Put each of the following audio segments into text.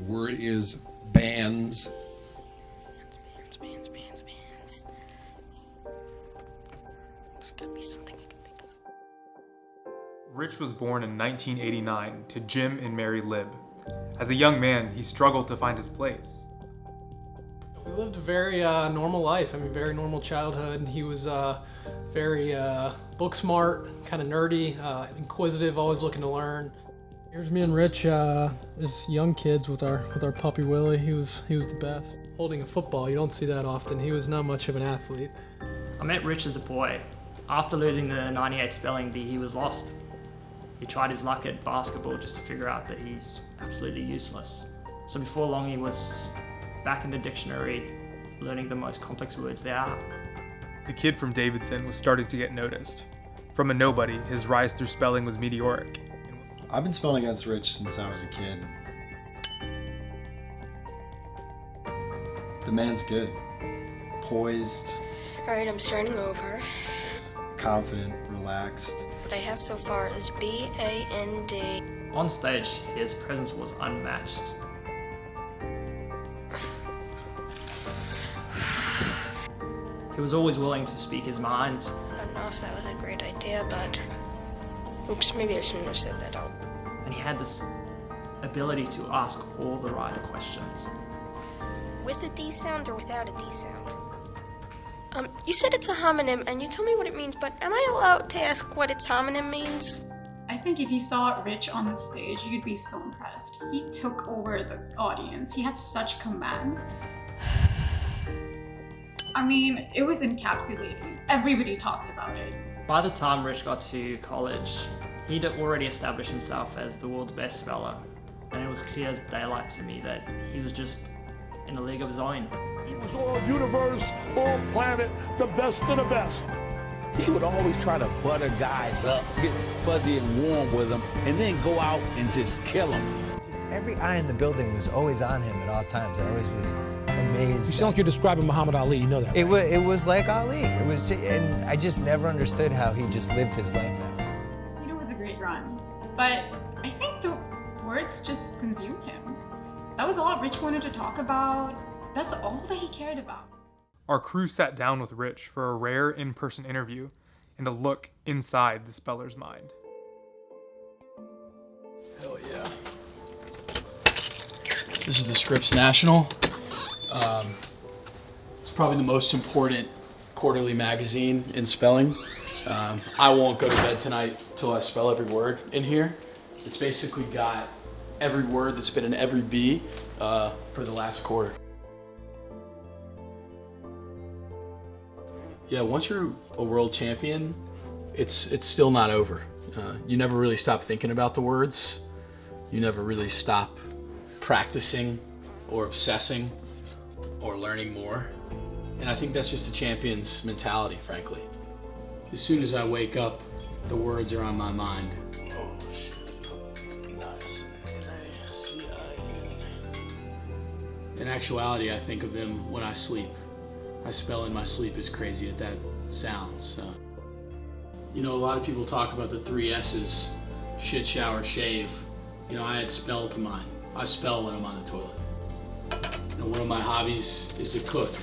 word is bands. Bands. There's gotta be something I can think of. Rich was born in 1989 to Jim and Mary Libb. As a young man, he struggled to find his place. We lived a very normal life. I mean, very normal childhood. He was very book smart, kind of nerdy, inquisitive, always looking to learn. Here's me and Rich as young kids with our puppy Willie. He was the best. Holding a football, you don't see that often. He was not much of an athlete. I met Rich as a boy. After losing the 98 spelling bee, he was lost. He tried his luck at basketball just to figure out that he's absolutely useless. So before long, he was back in the dictionary, learning the most complex words there are. The kid from Davidson was starting to get noticed. From a nobody, his rise through spelling was meteoric. I've been spelling against Rich since I was a kid. The man's good. Poised. Alright, I'm starting over. Confident, relaxed. What I have so far is B-A-N-D. On stage, his presence was unmatched. He was always willing to speak his mind. I don't know if that was a great idea, but... Oops, maybe I shouldn't have said that out. And he had this ability to ask all the right questions. With a D sound or without a D sound? You said it's a homonym, and you told me what it means, but am I allowed to ask what its homonym means? I think if you saw Rich on the stage, you'd be so impressed. He took over the audience. He had such command. I mean, it was encapsulating. Everybody talked about it. By the time Rich got to college, he'd already established himself as the world's best speller. And it was clear as daylight to me that he was just in a league of his own. He was all universe, all planet, the best of the best. He would always try to butter guys up, get fuzzy and warm with them, and then go out and just kill them. Just every eye in the building was always on him at all times. I always was amazed. You sound like you're describing Muhammad Ali, you know that, right? It was like Ali. It was just, and I just never understood how he just lived his life now. You know, it was a great run. But I think the words just consumed him. That was all Rich wanted to talk about. That's all that he cared about. Our crew sat down with Rich for a rare in-person interview and a look inside the speller's mind. Hell yeah. This is the Scripps National. It's probably the most important quarterly magazine in spelling. I won't go to bed tonight till I spell every word in here. It's basically got every word that's been in every B for the last quarter. Yeah, once you're a world champion, it's still not over. You never really stop thinking about the words. You never really stop practicing or obsessing or learning more. And I think that's just a champion's mentality, frankly. As soon as I wake up, the words are on my mind. Oh, shit. Nice. In actuality, I think of them when I sleep. I spell in my sleep as crazy as that sounds. You know, a lot of people talk about the 3 S's, shit, shower, shave. You know, I add spell to mine. I spell when I'm on the toilet. You know, one of my hobbies is to cook.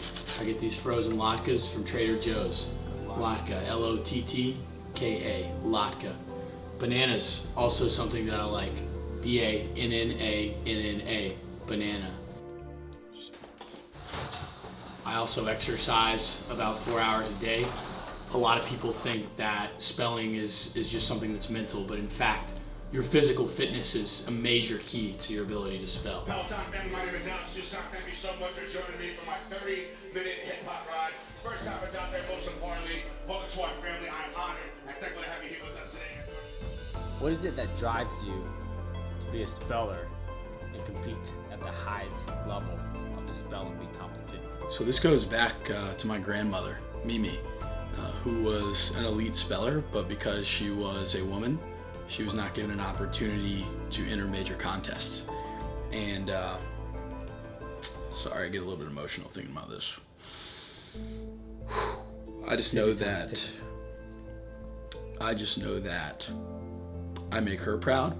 I get these frozen latkes from Trader Joe's. Latka, L-O-T-T-K-A, Latka. Bananas, also something that I like. B-A-N-N-A-N-N-A, banana. I also exercise about 4 hours a day. A lot of people think that spelling is just something that's mental, but in fact, your physical fitness is a major key to your ability to spell. Peloton family, my name is Alex Jussac. Thank you so much for joining me for my 30-minute hip-hop ride. First time it's out there, most importantly, welcome to our family. I am honored and thankful to have you here with us today. What is it that drives you to be a speller and compete at the highest level of the spelling bee competition? So this goes back to my grandmother, Mimi, who was an elite speller, but because she was a woman, she was not given an opportunity to enter major contests. And sorry, I get a little bit emotional thinking about this. I just know that I make her proud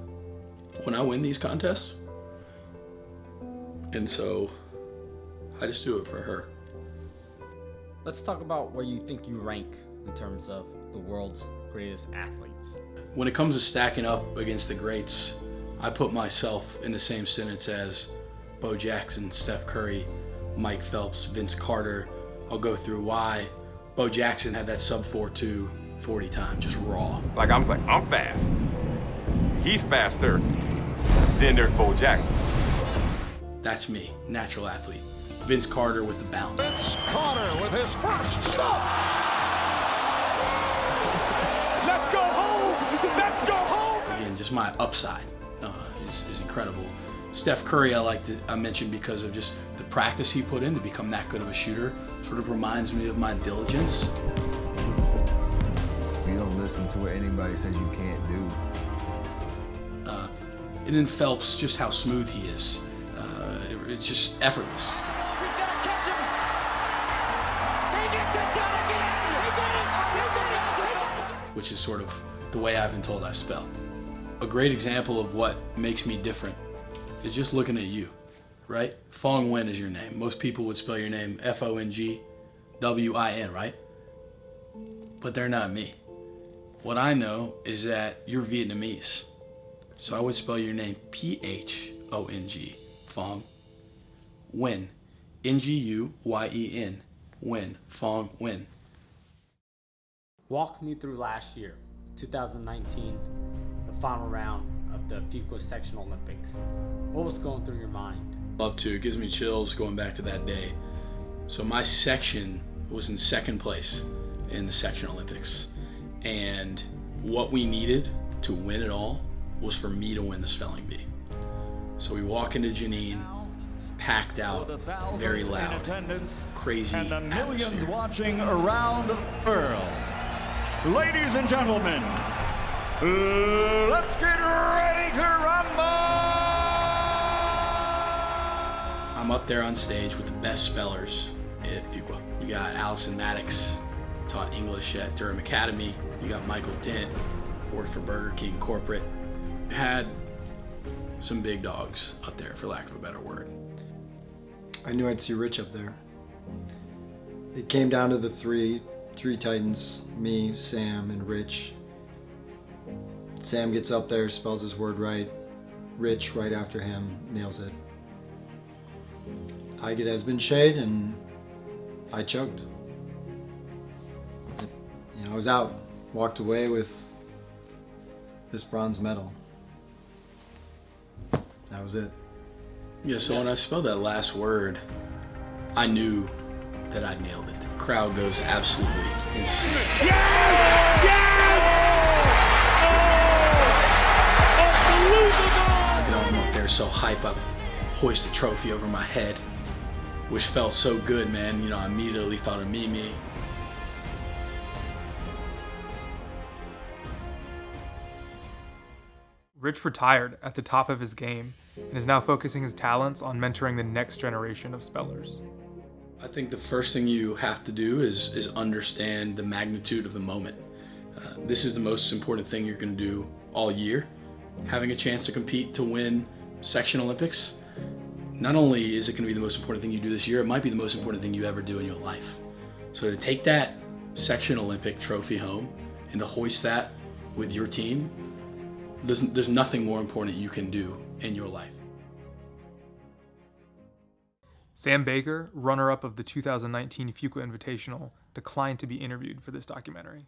when I win these contests. And so I just do it for her. Let's talk about where you think you rank in terms of the world's greatest athletes. When it comes to stacking up against the greats, I put myself in the same sentence as Bo Jackson, Steph Curry, Mike Phelps, Vince Carter. I'll go through why. Bo Jackson had that sub 4.2 40 time, just raw. Like I'm fast. He's faster. Then there's Bo Jackson. That's me, natural athlete. Vince Carter with the bounce. Vince Carter with his first stop. Let's go home. Let's go home. Again, just my upside is incredible. Steph Curry, I mentioned because of just the practice he put in to become that good of a shooter. Sort of reminds me of my diligence. You don't listen to what anybody says you can't do. And then Phelps, just how smooth he is. It's just effortless. He's gonna catch him. He gets it done again. He did it. Which is sort of the way I've been told I spell. A great example of what makes me different is just looking at you, right? Phong Nguyen is your name. Most people would spell your name F-O-N-G-W-I-N, right? But they're not me. What I know is that you're Vietnamese. So I would spell your name P-H-O-N-G, Phong Nguyen, N-G-U-Y-E-N, Nguyen, Phong Nguyen. Walk me through last year, 2019, the final round of the Fuqua Sectional Olympics. What was going through your mind? Love to. It gives me chills going back to that day. So my section was in second place in the Section Olympics. And what we needed to win it all was for me to win the spelling bee. So we walk into Janine, packed out, very loud, crazy and the millions atmosphere. watching around the world. Ladies and gentlemen, let's get ready to rumble! I'm up there on stage with the best spellers at Fuqua. You got Allison Maddox, taught English at Durham Academy. You got Michael Dent, worked for Burger King corporate. Had some big dogs up there, for lack of a better word. I knew I'd see Rich up there. It came down to the three Titans, me, Sam, and Rich. Sam gets up there, spells his word right. Rich, right after him, nails it. I get Esmond shade, and I choked. I was out, walked away with this bronze medal. That was it. Yeah, so when I spelled that last word, I knew that I nailed it. The crowd goes absolutely insane. I'm up there so hype, I hoist the trophy over my head, which felt so good, man. I immediately thought of Mimi. Rich retired at the top of his game and is now focusing his talents on mentoring the next generation of spellers. I think the first thing you have to do is understand the magnitude of the moment. This is the most important thing you're going to do all year. Having a chance to compete to win Section Olympics, not only is it going to be the most important thing you do this year, it might be the most important thing you ever do in your life. So to take that Section Olympic trophy home and to hoist that with your team, there's nothing more important you can do in your life. Sam Baker, runner-up of the 2019 Fuqua Invitational, declined to be interviewed for this documentary.